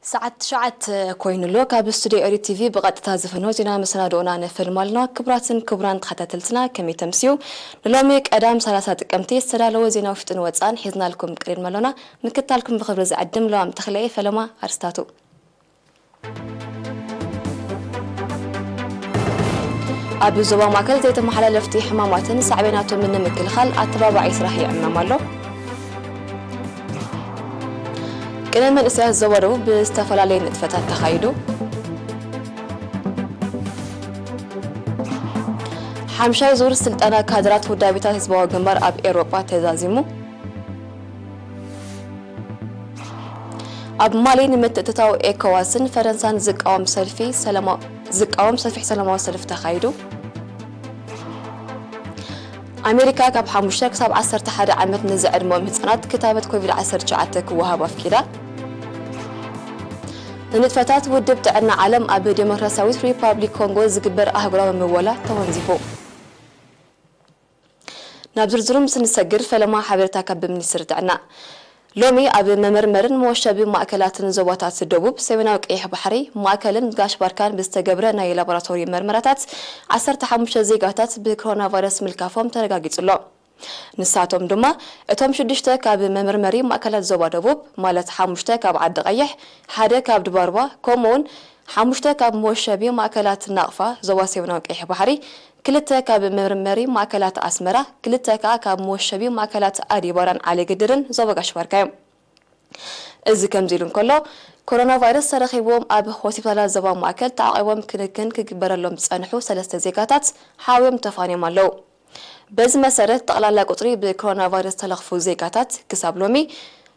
ساعة شعت كوينلو كاب استوديو اري تي في بقطة زفنو زينا مسنادونا نفل مالنا كبران تخطتلتنا كمي تمسيو لوميك ادام 3 ጥቅምቲ استدالو زينا وفتن وصان حيزنا لكم قرين مالنا نكتالكم بخبر زعدم لو ام تخلي فلما ارستاتو ابو زبا ماكل زيت محللفتي حماماتن صعبيناتو من مكلخال اتبابعي سراح يعممالو كنا من اسيا الزورو باستفلالين نتفتات تخايدو حمشاي زور سلطانا كادرات ودابيتات حزبوا جنبار اب اوروبا تزازيمو اب مالي نمتتتاو ايكواسن فرنسان زقاوم سلفي سلامو سلف تخايدو أمريكا كاب حمشك سب 11 عامت نزعر مهمتنات كتابة كوفيد 19 كوهاب أفكيرا نتفتات ودب تعنا عالم أبي ديمقراطية ريبابليك كونغو زكبر أهجرام مولا تونزيفو نبذر زرم سنسجر فلما حبرتها كب من سرتعنا لومي أبي ممرمرن موشبي مأكلات زواتات الدبوب سويناوك إيه بحري مأكلن قاش باركان بستجبره ناي لابراتوري مرمراتات 15 زيجاتات بكورونا فيروس ملكافهم ترجعت له نساتهم دما اتهم شدشته كاب ممرمري مأكلات زوا دبوب مالت حمشته كاب عد غيح حدا كاب دباربا كومون حمشته كاب موشبي مأكلات ناقفة زوا سويناوك إيه بحري كلتا كاب ممرمري مأكلات أسمرة كلتا كاب موشبي مأكلات أديبارن على قدرن زوجاش باركايم إذا كم زيلون كله كورونا فيروس سرخيبهم أب هوسبيتال زبا مأكل تعقيبهم كنكن كبر لهم تسأنحو 3 زيكاتات حاويم تفاني مالو بز مسارة تقلال قطري بكورونا فيروس تلخفو زيكاتات كسب لومي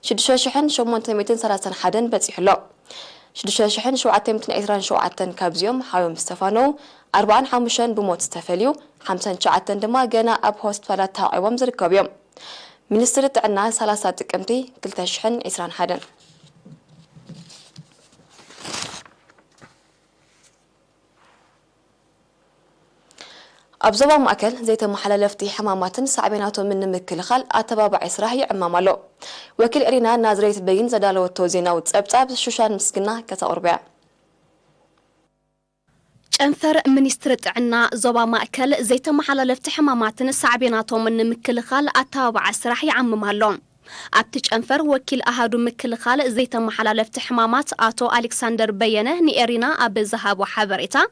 6830 حدن بتسحلو 6820 كابزيوم حاويم استفانو 45 بموت استفليو 59 دما جنا أب هوسبيتالات تعقيبهم زركابيوم منستر التعنا 3 ጥቅምቲ 2021 أبزوا مأكل زيت محللفتي حماماتن صعبيناتو من مكلخال أتبابع إسراح يعممالو وكل إرينا نازريت بين زدالو التوزينا وتصبتاب شوشان مسكنا كتأربع أنثر منستر عنا زبا مأكل زيت محللفت حماماتن صعبيناتو من مكلخال أتبابع إسراح يعممالو أبتج أنفر وكيل أهادو مكل خال زيت محللفت حمامات آتو ألكسندر بيانه نيرينا أب الذهب وحبريتا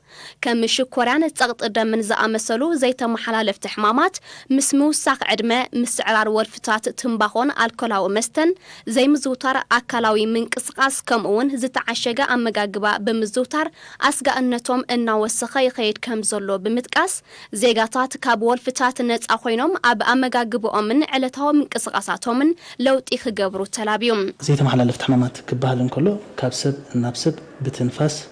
كم شكوران تغط قدام من زامسلو زيت محللفت حمامات مسمو ساق عدمه مسعرار ورفتات تنباخون الكلاو مستن زي مزوتار أكلاوي من قسقاس كمون زتعشقا أمقاقبا بمزوتار أسقا أنتم إنا وسخي خيد كم زلو بمتقاس زيغاتات كاب ورفتات نت أخوينهم أب أمقاقبو أمن علتاو من قسقاساتهم لو تيخ جبرو تلابيوم زيت محللفت حمامات كبهالن كله كابسب نابسب بتنفس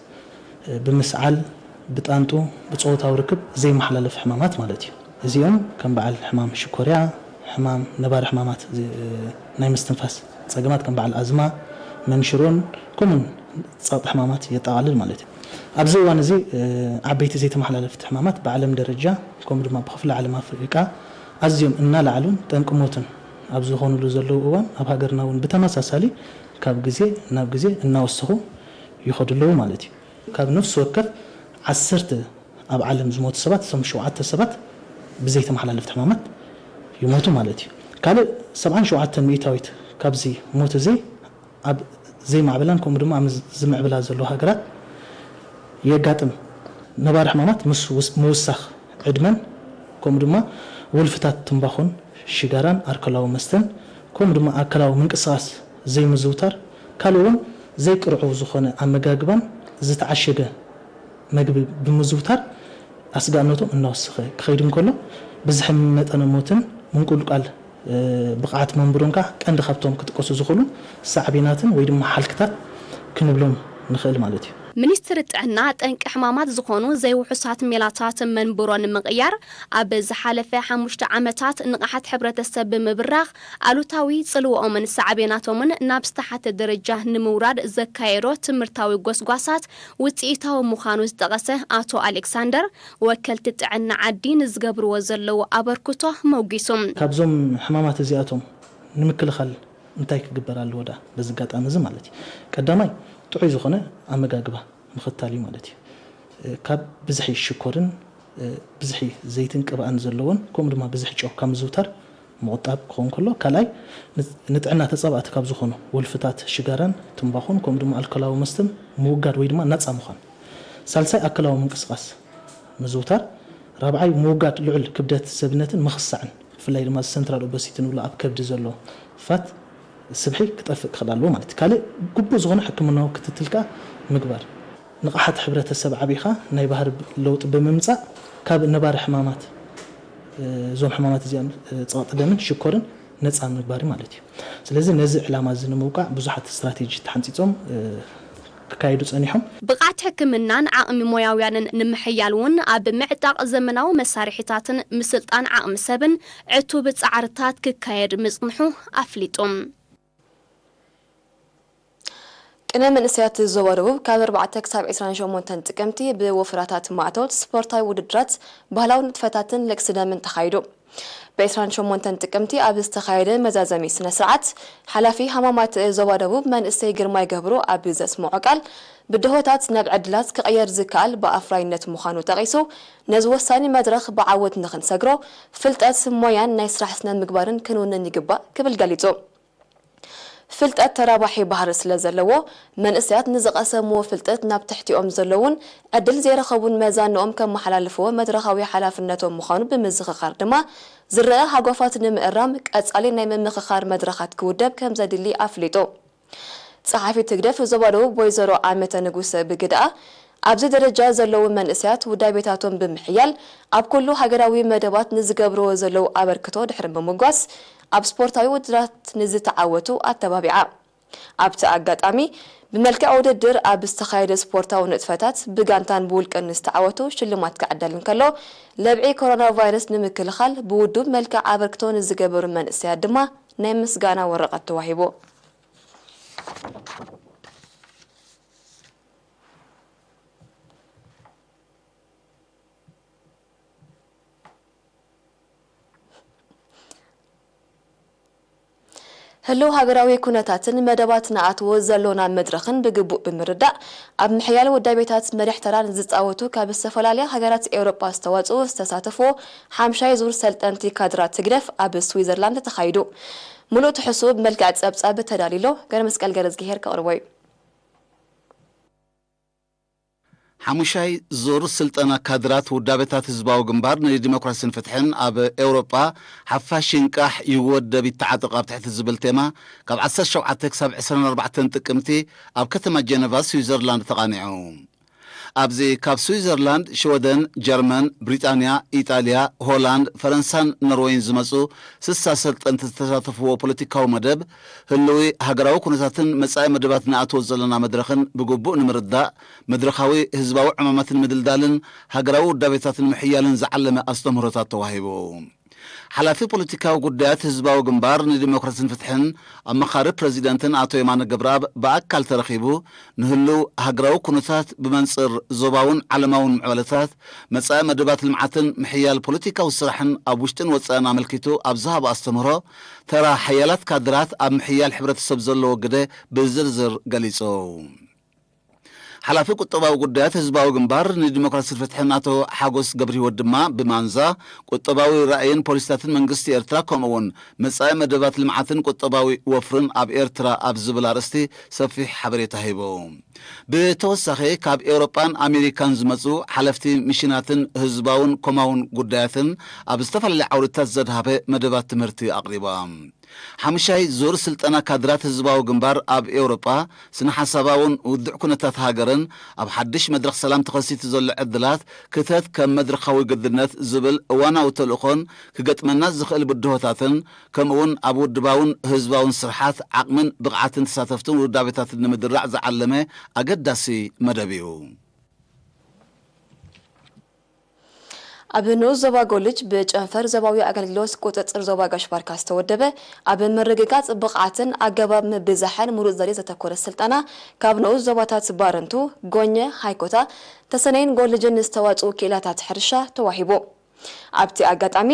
بمسعل بتانتو بصوتا وركب زي محللف حمامات مالتي زيهم كان بعل حمام شكوريا حمام نبار حمامات ناي مستنفس صقمات كان بعل ازمه منشرون كمن صوت حمامات يطالل مالتي ابزوان زي عبيت زيت محللفت حمامات بعلم درجه كم دما بخفل عالم افريقيا ازيهم ان لعلون تنقموتن أبزو خونو لزلو أوان أب هاجرنا ون بتماساسالي كاب جزء ناب جزء ناوسخو يخدلو مالتي كاب نفس وقت عسرت أب علم زموت سبات سمشو عت سبات بزيت محللفت حمامات يموتوا مالتي قال 70 شو عت ميتاويت كاب زي موت زي أب زي ما عبلانكم بدو ما زمع بلا زلو هاجرات يقاتم نبار حمامات موسخ عدمن كم دما ولفتات تنبخون شجران أركلاو مستن كم دم أكلاو من قصاص زي مزوتر كلهم زي كرعو زخنة عم جاجبان زت عشقة مجب بمزوتر أسقانوتهم الناس خيرين كله بزحمة أنا موتن ممكن قال بقعة منبرونكا عند خبطهم كتقصو زخلون صعبيناتن ويدم محل كتاب كنبلهم نخيل مالتي منستر عنا تنك حمامات زخونو زي وحصات ميلاتات من برون مغيار أبز حالفة حمشت عمتات نقحت حبرة السب مبراغ ألوتاوي صلوة من السعبيناتو من نابستحت الدرجة نموراد زكايرو تمرتاوي قوسقواسات وتئيتاو مخانوز دغسه آتو ألكسندر وكلتت عنا عدين زقبر وزلو أبركوتو موقيسوم كابزوم حمامات زياتهم نمكل خل እንታይ ክግበር ኣለዎ ዳ በዚ ጋጣሚ እዚ ማለት እዩ ቀዳማይ ጥዑይ ዝኾነ ኣመጋግባ ምኽታል እዩ ማለት እዩ ካብ ብዝሒ ሽኮርን ብዝሒ ዘይትን ቅብኣን ዘለዎን ከምኡ ድማ ብዝሒ ጨው ካብ ምዝውታር ምቁጣብ ክኸውን ከሎ ካልኣይ ንጥዕና ተፀባእቲ ካብ ዝኾኑ ወልፍታት ሽጋራን ትንባኹን ከምኡ ድማ ኣልኮላዊ መስተን ምውጋድ ወይ ድማ ነፃ ምዃን ሳልሳይ ኣካላዊ ምንቅስቃስ ምዝውታር ራብዓይ ምውጋድ ልዑል ክብደት ሰብነትን ምኽሳዕን ብፍላይ ድማ ሰንትራል ኦበሲቲ ንብሎ ኣብ ከብዲ ዘሎ ፋት ስብሒ ክጠፍእ ክኽእል ኣለዎ ማለት እዩ ካልእ ግቡእ ዝኾነ ሕክምናዊ ክትትልካ ምግባር ንቕሓት ሕብረተሰብ ዓቢኻ ናይ ባህሪ ለውጢ ብምምፃእ ካብ ነባሪ ሕማማት ዞም ሕማማት እዚኦም ፀቕጢ ደምን ሽኮርን ነፃ ምግባር ማለት እዩ ስለዚ ነዚ ዕላማ እዚ ንምውቃዕ ብዙሓት ስትራቴጂ ተሓንፂፆም ክካይዱ ፀኒሖም ብቕዓት ሕክምናን ዓቕሚ ሞያውያንን ንምሕያል እውን ኣብ ምዕጣቕ ዘመናዊ መሳርሒታትን ምስልጣን ዓቕሚ ሰብን ዕቱብ ፃዕርታት ክካየድ ምፅንሑ ኣፍሊጦም ቅነ መንእሰያት ዞባ ደቡብ ካብ 4 ክሳብ 28 ጥቅምቲ ብወፍራታት ማዕተውት ስፖርታዊ ውድድራት ባህላዊ ንጥፈታትን ለክስደምን ተኻይዱ ب28 ጥቅምቲ ኣብ ዝተኻየደ መዛዘሚ ስነ ስርዓት ሓላፊ ሃማማት ዞባ ደቡብ መንእሰይ ግርማይ ገብሩ ኣብ ዘስምዖ ቃል ብድሆታት ናብ ዕድላት ክቕየር ዝከኣል ብኣፍራይነት ምዃኑ ጠቒሱ ነዚ ወሳኒ መድረኽ ብዓወት ንኽንሰግሮ ፍልጠት ሞያን ናይ ስራሕ ስነ ምግባርን ክንውንን ይግባእ ክብል ገሊጹ ፍልጠት ተራባሒ ባህር ስለ ዘለዎ መንእሰያት ንዝቐሰምዎ ፍልጠት ናብ ትሕቲኦም ዘለውን ዕድል ዘይረኸቡን መዛንኦም ከም መሓላልፍዎ መድረኻዊ ሓላፍነቶም ምዃኑ ብምዝኽኻር ድማ ዝረአ ሃጓፋት ንምእራም ቀጻሊ ናይ ምምኽኻር መድረኻት ክውደብ ከም ዘድሊ ኣፍሊጡ ጸሓፊ ትግደፍ ዞባ ደቡብ ወይዘሮ ዓመተ ንጉስ ብግድኣ ኣብዚ ደረጃ ዘለዉ መንእሰያት ውዳይ ቤታቶም ብምሕያል ኣብ ኩሉ ሃገራዊ መደባት ንዝገብርዎ ዘለዉ ኣበርክቶ ድሕሪ ብምጓስ ኣብ ስፖርታዊ ውድድራት ንዝተዓወቱ ኣተባቢዓ ኣብቲ ኣጋጣሚ ብመልክዕ ውድድር ኣብ ዝተኻየደ ስፖርታዊ ንጥፈታት ብጋንታን ብውልቅን ዝተዓወቱ ሽልማት ክዕደልን ከሎ ለብዒ ኮሮና ቫይረስ ንምክልኻል ብውዱብ መልክዕ ኣበርክቶ ንዝገበሩ መንእሰያት ድማ ናይ ምስጋና ወረቐት ተዋሂቡ هلو هاجراوي كونتاتن مدبات نعتو زلونا مدرخن بجبوء بمرداء أب محيال ودايبتات مريح تران زت أوتو كابستفلاليا هاجرات أوروبا استواتو استساتفو حامشاي زور سلطنتي كادرات تجرف أب سويسرلاند تخايدو ملو تحسوب ملكات أب تداليلو كان مسكال جرز جهير كأروي حموشاي زور سلطنا كادرات ودابتات زباو جنبار نديمقراطيين فتحن أب أوروبا حفاشين كاح يود بالتعاطق تحت الزبلتما كاب 10 تكسب 24 تقمتي أب كتما جنيفا سويسرلاند تقانعهم أبزي كاب سويسرلاند شودن جرمن بريطانيا إيطاليا هولاند فرنسان نروين زمسو سسا سلطنت تتساتفو بوليتيكاو مدب هلوي هاجراو كونتاتن مساي مدباتنا اتوزلنا مدرخن بقبوء نمرداء مدرخاوي هزباو عمامات المدلدالن هاجراو دابتات المحيالن زعلم أستمرتات تواهيبو حلافي بوليتيكاو قدات هزباو جنبار نديمقراطيين فتحن أما خارب بريزيدنتن عطو يمان الجبراب بأكل ترخيبو نهلو هاجراو كونتات بمنصر زوباون علماون معولتات مساء مدبات المعتن محيال بوليتيكاو السرحن أبوشتن وصانا ملكيتو أبزها بأستمرو ترى حيالات كادرات أب محيال حبرة السبزلو قده بزرزر قليسو حلافي قطباو قدات هزباو جنبار نديمقراطيين فتحن عطو حاجوس قبري ودما بمانزا قطباوي رأيين بوليستاتن منقستي إرترا كومون مساء مدبات المعتن قطباوي وفرن أب إرترا أب زبلارستي سفيح حبريتا هيبو بتوسخي كاب أوروبان أمريكان زمزو حلفتي مشيناتن هزباون كوماون قداتن أب استفل لعورتات زدهابي مدبات تمرتي أقربا حمشاي زور سلطنا كادرات هزباو جنبار أب أوروبا سنة حساباون ودع كونتات هاجرن أب حدش مدرخ سلام تخصيت زول عدلات كتات كم مدرخاوي قدرنات زبل وانا وتلقون كقت من الناس زخل بدهوتاتن كمون أبو الدباون هزباون سرحات عقمن بقعات تساتفتون ودابتات المدرع زعلمه أقداسي مدبيو أبنو زبا قولج بجنفر زباوي أغلقلوس قوتت زبا قشبار كاستودبه أبن مرققات بقعاتن أقباب مبزحان مروز داريزة تكور السلطانة كابنو زباتات بارنتو غونية هايكوتا تسنين قولجن استواتو كيلاتات حرشة تواهيبو ኣብቲ ኣጋጣሚ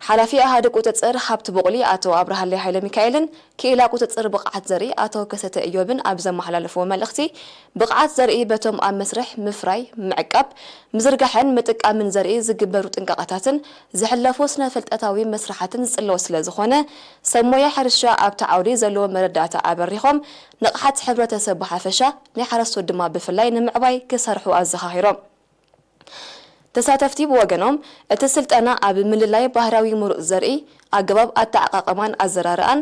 ሓላፊ ኣሃደ ቁጥጥር ሓብቲ በቁሊ ኣቶ ኣብርሃለይ ሃይለ ሚካኤልን ክኢላ ቁጥጥር ብቕዓት ዘርኢ ኣቶ ከሰተ እዮብን ኣብ ዘመሓላለፍዎ መልእኽቲ ብቕዓት ዘርኢ በቶም ኣብ መስርሕ ምፍራይ ምዕቃብ ምዝርጋሕን ምጥቃምን ዘርኢ ዝግበሩ ጥንቃቐታትን ዝሕለፉ ስነ ፍልጠታዊ መስራሓትን ዝጽለዎ ስለ ዝኾነ ሰብ ሞያ ሕርሻ ኣብቲ ዓውዲ ዘለዎ መረዳእታ ኣበሪኾም ንቕሓት ሕብረተሰብ ብሓፈሻ ናይ ሓረስቶት ድማ ብፍላይ ንምዕባይ ክሰርሑ ኣዘኻኺሮም ተሳተፍቲ ብወገኖም እቲ ስልጠና ኣብ ምልላይ ባህራዊ ምሩፅ ዘርኢ ኣገባብ ኣተዓቃቅማን ኣዘራርኣን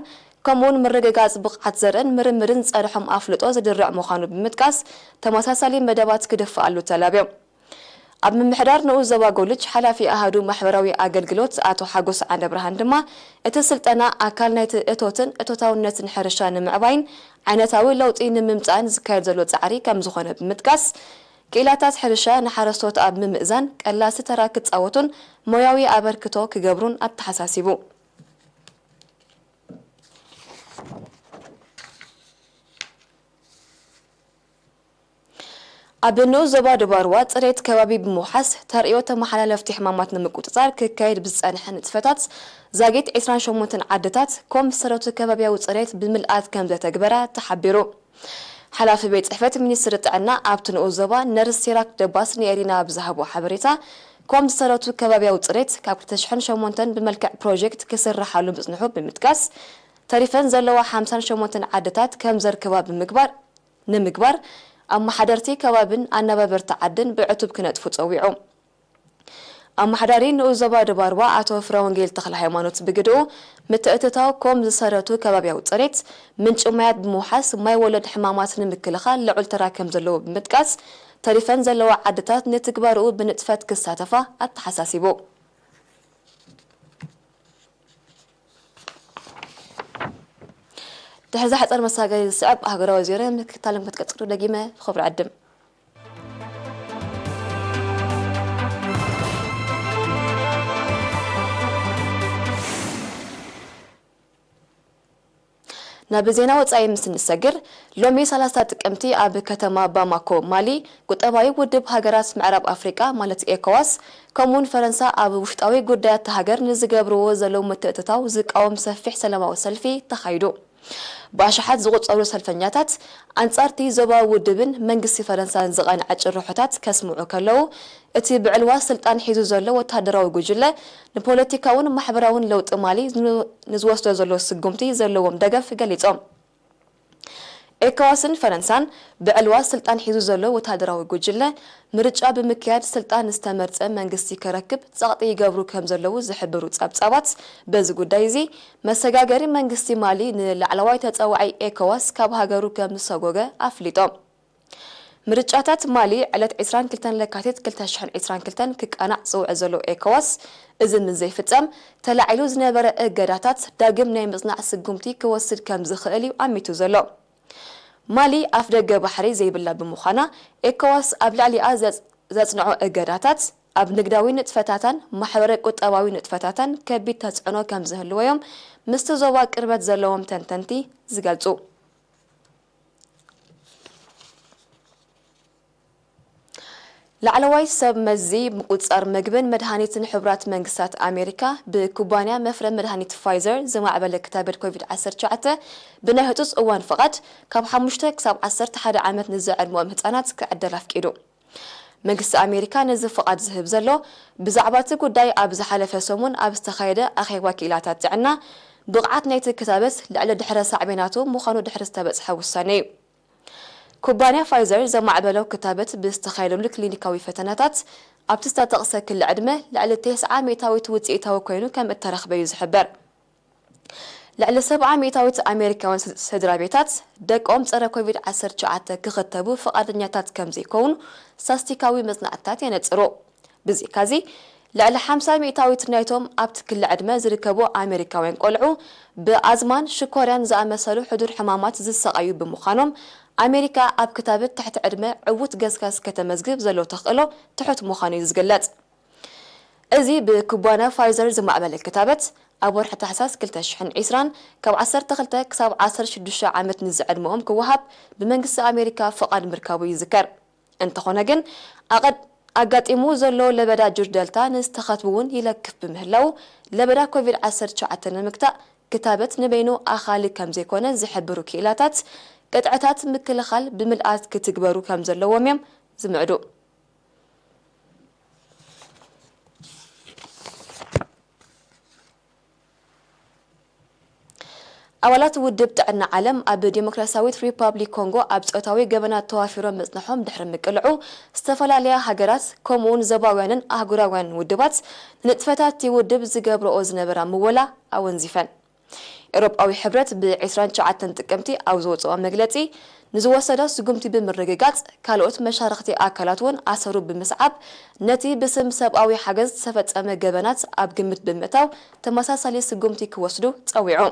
ከምኡውን ምርግጋጽ ብቕዓት ዘርእን ምርምርን ጸርሖም ኣፍልጦ ዝድርዕ ምዃኑ ብምጥቃስ ተመሳሳሊ መደባት ክድፍኣሉ ተላብዮም ኣብ ምምሕዳር ንዑ ዞባ ጎልጅ ሓላፊ ኣሃዱ ማሕበራዊ ኣገልግሎት ኣቶ ሓጎስ ዓንደ ብርሃን ድማ እቲ ስልጠና ኣካል ናይቲ እቶትን እቶታውነትን ሕርሻ ንምዕባይን ዓይነታዊ ለውጢ ንምምጻእን ዝካየድ ዘሎ ጻዕሪ ከም ዝኾነ ብምጥቃስ ክኢላታት ሕርሻ ንሓረስቶት ኣብ ምምእዛን ቀላሲ ተራ ክጻወቱን ሞያዊ ኣበርክቶ ክገብሩን ኣተሓሳሲቡ ኣብ ንዑ ዞባ ደባርዋ ጽሬት ከባቢ ብምውሓስ ተርእዮ ተመሓላለፍቲ ሕማማት ንምቁጽጻር ክካየድ ብዝጸንሐ ንጥፈታት ዛጊት 28 ዓድታት ከም ሰረቱ ከባቢያዊ ጽሬት ብምልኣት ከም ዘተግበራ ተሓቢሩ ሓላፊ ቤት ጽሕፈት ሚኒስትሪ ጥዕና ኣብቲ ንዑ ዞባ ነርስ ሲራክ ደባስ ንኤሪና ብዝሃቦ ሓበሬታ ከም ሰረቱ ከባቢያዊ ጽሬት ካብ 2008 ብመልክዕ ፕሮጀክት ክስራሓሉ ምጽንሑ ብምጥቃስ ተሪፈን ዘለዋ 58 ዓድታት ከም ዘርከባ ንምግባር ኣብ ማሕደርቲ ከባብን ኣነባበርቲ ዓድን ብዕቱብ ክነጥፉ ጸዊዑ ኣማሕዳሪ ንዑ ዞባ ደባርዋ ኣቶ ፍረወንጌል ተክለ ሃይማኖት ብግድኡ ምትእትታው ከም ዝሰረቱ ከባቢያዊ ጽሬት ምንጭ ማያት ብምውሓስ ማይ ወለድ ሕማማት ንምክልኻል ልዑል ተራ ከም ዘለዎ ብምጥቃስ ተሪፈን ዘለዋ ዓድታት ንትግባርኡ ብንጥፈት ክሳተፋ ኣተሓሳሲቡ ድሕዚ ሓፀር መሳገሪ ዝስዕብ ሃገራዊ ዜና ምክታለም ክትቀጽሉ ደጊመ خبر عدم نابزينا وصاي مسنسغر لومي 30 ጥቅምቲ ኣብ ከተማ ባማኮ ማሊ ቁጠባዊ ውድብ ሃገራት ምዕራብ ኣፍሪካ ማለት ኤኮዋስ ከምኡን ፈረንሳ ኣብ ውሽጣዊ ጉዳያት ሃገር ንዝገብርዎ ዘለው ምትእትታው ዝቃወም ሰፊሕ ሰላማዊ ሰልፊ ተኻይዱ ባሽሓት ዝቆጸሩ ሰልፈኛታት አንጻርቲ ዞባ ውድብን መንግስቲ ፈረንሳን ዝቐንዐ ጭርሖታት ከስምዑ ከለው እቲ ብዕልዋ ስልጣን ሒዙ ዘሎ ወታደራዊ ጉጅለ ንፖለቲካውን ማሕበራውን ለውጥ ማሊ ንዝወስዶ ዘሎ ስጉምቲ ዘለዎም ደገፍ ገሊጾም ኤኮዋስን ፈረንሳን ብዕልዋ ስልጣን ሒዙ ዘሎ ወታደራዊ ጉጅለ ምርጫ ብምክያድ ስልጣን ዝተመርጸ መንግስቲ ከረክብ ጸቕጢ ይገብሩ ከም ዘለው ዝሕብሩ ጸብጻባት በዚ ጉዳይ እዚ መሰጋገሪ መንግስቲ ማሊ ንላዕለዋይ ተጻዋዓይ ኤኮዋስ ካብ ሃገሩ ከም ዝሰጎገ ኣፍሊጦም ምርጫታት ማሊ ዕለት 22 ለካቲት 2022 ክቃናዕ ጽውዕ ዘሎ ኤኮዋስ እዚ ምን ዘይፍጸም ተላዒሉ ዝነበረ እገዳታት ዳግም ናይ ምጽናዕ ስጉምቲ ክወስድ ከም ዝኽእል እዩ ኣሚቱ ዘሎ ማሊ ኣፍደገ ባሕሪ ዘይብላ ብምዃና ኤኮዋስ ኣብ ላዕሊኣ ዘጽንዖ እገዳታት ኣብ ንግዳዊ ንጥፈታትን ማሕበረ ቁጠባዊ ንጥፈታትን ከቢድ ተጽዕኖ ከም ዝህልወዮም ምስቲ ዞባ ቅርበት ዘለዎም ተንተንቲ ዝገልጹ ላዕለዋይ ሰብ መዚ ምቁጻር ምግብን መድሃኒትን ሕብራት መንግስታት ኣሜሪካ ብኩባንያ መፍረ መድሃኒት ፋይዘር ዝማዕበለ ክታበት ኮቪድ-19 ብናይ ህጡስ እዋን ፍቓድ ካብ 5 ክሳብ 11 ዓመት ንዝዕድሞም ህጻናት ክዕደል ኣፍቂዱ መንግስቲ ኣሜሪካ ነዚ ፍቓድ ዝህብ ዘሎ ብዛዕባ እቲ ጉዳይ ኣብ ዝሓለፈ ሰሙን ኣብ ዝተኻየደ ኣኼባ ክኢላታት ጥዕና ብቕዓት ናይቲ ክታበት ልዕሊ ድሕረ ሳዕቤናቱ ምዃኑ ድሕሪ ዝተበጽሐ ውሳነ እዩ ኩባንያ ፋይዘር ዘማዕበለው ክታበት ብዝተኻየደሉ ክሊኒካዊ ፈተናታት ኣብቲ ዝተጠቕሰ ክሊ ዕድመ ልዕሊ 9 ሚእታዊት ውፅኢታዊ ኮይኑ ከም እተረኽበ እዩ ዝሕበር ልዕሊ 70 ሚእታዊት ኣሜሪካውያን ስድራ ቤታት ደቆም ፀረ ኮቪድ-19 ክኽተቡ ፈቃደኛታት ከም ዘይኮኑ ስታስቲካዊ መጽናዕትታት የነጽሩ በዚ ካዚ ልዕሊ 50 ሚእታዊት ናይቶም ኣብቲ ክሊ ዕድመ ዝርከቡ ኣሜሪካውያን ቆልዑ ብኣዝማን ሽኮርያን ዝኣመሰሉ ሕዱር ሕማማት ዝሰቃዩ ብምዃኖም ኣሜሪካ ኣብ ክታበት ትሕቲ ዕድመ ዕውት ገስጋስ ከተመዝግብ ዘሎ ተኽእሎ ትሑት ምዃኑ ዝግለጽ እዚ ብኩባንያ ፋይዘር ዝማዕበለ ክታበት ኣብ ወርሒ ታሕሳስ 2020 ካብ 12 ክሳብ 16 ዓመት ንዝዕድመኦም ክወሃብ ብመንግስቲ ኣሜሪካ ፍቓድ ምርካቡ ይዝከር እንተኾነ ግን ኣጋጢሙ ዘሎ ለበዳ ጁር ደልታ ንስተኸትቡውን ይለክፍ ብምህላው ለበዳ ኮቪድ-19 ንምክታእ ክታበት ንበይኑ ኣኻሊ ከም ዘይኮነ ዝሕብሩ ክኢላታት ቅጥዕታት ምክልኻል ብምልኣት ክትግበሩ ከም ዘለዎም እዮም ዝምዕዱ ኣዋላት ውድብ ጥዕና ዓለም ኣብ ዲሞክራሲያዊት ሪፐብሊክ ኮንጎ ኣብ ጾታዊ ገበናት ተዋፊሮም መጽናሖም ድሕሪ ምቅልዑ ዝተፈላለያ ሃገራት ከምኡውን ዞባውያንን ኣህጉራውያንን ውድባት ንጥፈታት ውድብ ዝገብርኦ ዝነበራ ምወላ ኣወንዚፈን ኤውሮጳዊ ሕብረት ብ29 ጥቅምቲ ኣብ ዘውፅኦ መግለጺ ንዝወሰደ ስጉምቲ ብምርግጋጽ ካልኦት መሻርክቲ ኣካላት እውን ኣሰሩ ብምስዓብ ነቲ ብስም ሰብኣዊ ሓገዝ ዝተፈጸመ ገበናት ኣብ ግምት ብምእታው ተመሳሳሊ ስጉምቲ ክወስዱ ጸዊዑ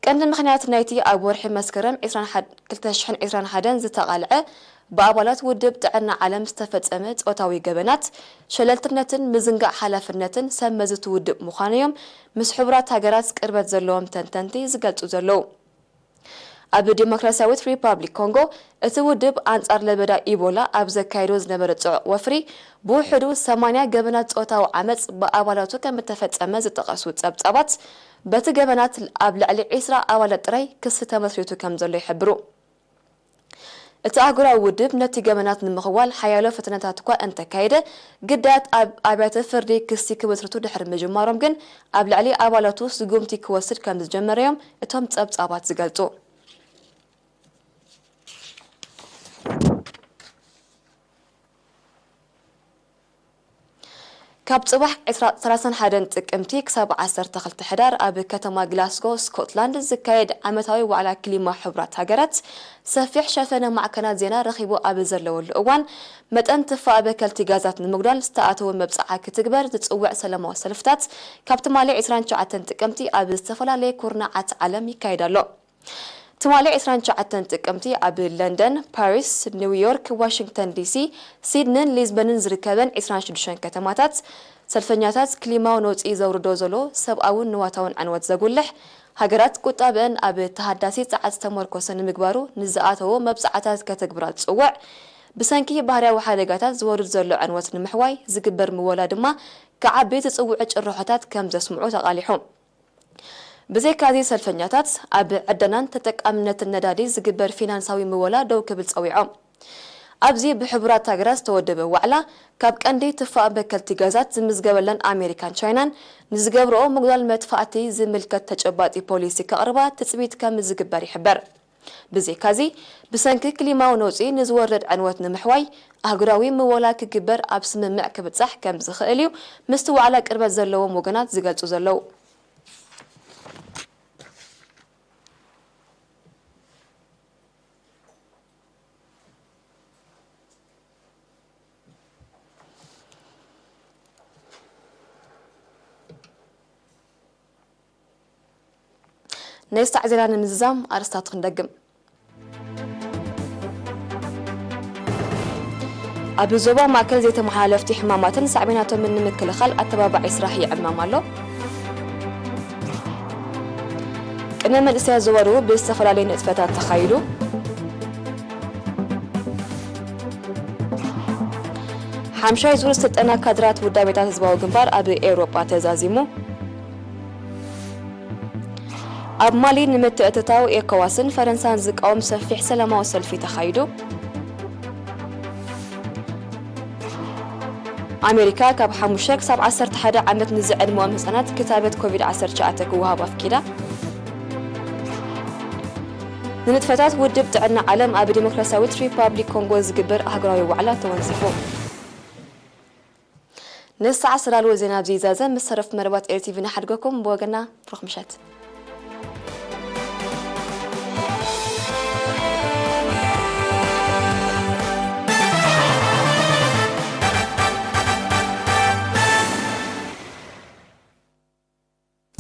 ቀንዲ ምክንያት ናይቲ ኣብ ወርሒ መስከረም 2021 ዝተቃልዐ በአባላት ውድብ ጥዕና ዓለም ዝተፈጸመ ጾታዊ ገበናት ሸለልትነትን ምዝንጋዕ ሓላፍነትን ሰመዝቱ ውድብ ምዃኖም ምስ ሕብራት ሃገራት ቅርበት ዘለዎም ተንተንቲ ዝገልጹ ዘለው ኣብ ዲሞክራሲያዊት ሪፐብሊክ ኮንጎ እቲ ውድብ አንጻር ለበዳ ኢቦላ ኣብ ዘካይዶ ዝነበረ ጽዑቕ ወፍሪ ብውሕዱ 80 ገበናት ጾታዊ ዓመጽ በአባላቱ ከም ተፈጸመ ዝጠቐሱ ጸብጻባት በቲ ገበናት ኣብ ልዕሊ 20 ኣባላት ጥራይ ክስ ተመስሪቱ ከም ዘሎ ይሕብሩ እቲ ኣህጉራዊ ውድብ ነቲ ገበናት ንምኽዋል ሓያሎ ፈተነታት እኳ እንተካይደ ግዳያት ኣብ ኣብያተ ፍርዲ ክሲ ክመስርቱ ድሕሪ ምጅማሮም ግን ኣብ ልዕሊ ኣባላቱ ስጉምቲ ክወስድ ከም ዝጀመረዮም እቶም ጸብጻባት ዝገልጹ ካብ ጽባሕ 31 ጥቅምቲ ክሳብ 12 ሕዳር ኣብ ከተማ ግላስጎ ስኮትላንድ ዝካየድ ዓመታዊ ዋዕላ ክሊማ ሕብራት ሃገራት ሰፊሕ ሸፈነ ማዕከናት ዜና ረኺቡ ኣብ ዘለወሉ እዋን መጠን ተፋበከልቲ ጋዛት ንምጉዳል ዝተኣተወ መብጽዓ ክትግበር ዝጽውዕ ሰላማዊ ሰልፍታት ካብ ትማሊ 29 ጥቅምቲ ኣብ ዝተፈላለየ ኩርናዓት ዓለም ይካየዳሎ ትማሊ 29 ጥቅምቲ ኣብ ለንደን፣ ፓሪስ፣ ኒውዮርክ፣ ዋሽንግተን ዲሲ፣ ሲድኒን ሊዝበንን ዝርከበን 26 ከተማታት ሰልፈኛታት ክሊማው ነውፂ ዘውርዶ ዘሎ ሰብኣውን ንዋታውን ዕንወት ዘጉልሕ ሃገራት ቁጣብን ኣብ ተሃዳሲ ጸዓት ተመርኮሰ ንምግባሩ ንዝኣተዎ መብጽዓታት ከተግብራ ጽውዕ ብሰንኪ ባህርያዊ ሓደጋታት ዝወርድ ዘሎ ዕንወት ንምሕዋይ ዝግበር ምወላ ድማ ከዓቢ ዝጽውዕ ጭርሖታት ከም ዘስምዑ ተቃሊሑ ብዘይካዚ ሰልፈኛታት ኣብ ዕደናን ተጠቃምነትን ነዳዲ ዝግበር ፊናንሳዊ ምወላ ደው ክብል ጸዊዖም ኣብዚ ብሕብራት ሃገራት ዝተወደበ ዋዕላ ካብ ቀንዲ ተፋበከልቲ ጋዛት ዝምዝገበለን ኣሜሪካን ቻይናን ንዝገብርኦ ምጉዳል መጥፋእቲ ዝምልከት ተጨባጢ ፖሊሲ ከቕርባ ትጽቢት ከም ዝግበር ይሕበር ብዘይካዚ ብሰንኪ ክሊማዊ ነውፂ ንዝወርድ ዕንወት ንምሕዋይ ኣህጉራዊ ምወላ ክግበር ኣብ ስምምዕ ክብጻሕ ከም ዝኽእል እዩ ምስቲ ዋዕላ ቅርበት ዘለዎም ወገናት ዝገልጹ ዘለው نستعجل عن النظام أرسطاط خندقم أبو زوبا معكل زيت محالفتي حمامات سعبيناتهم من مكل خل التبابع إسراحي عمام الله إنما الإسيا زورو بيستفر علينا إثباتات تخيلو حمشاي زور ستنا كادرات ودابتات زباو جنبار أبي أوروبا تزازيمو ኣብ ማሊ ንምትእትታው ኤኮዋስን ፈረንሳን ዝቃወም ሰፊሕ ሰላማዊ ሰልፊ ተኻይዱ ኣሜሪካ ካብ 5 ክሳብ 11 ዓመት ንዝዕድሞም ህጻናት ክታበት ኮቪድ-19 ክወሃብ ኣፍኪዳ ንንጥፈታት ውድብ ጥዕና ዓለም ኣብ ዲሞክራሲያዊት ሪፐብሊክ ኮንጎ ዝግበር ኣህጉራዊ ዋዕላ ተወንሲፉ ንሳዕ ስራልዎ ዜና ብዝይዛዘ ምስ ሰረፍት መርባት ኤርቲቪ ንሓድገኩም ብወገና ብሩኽ ምሸት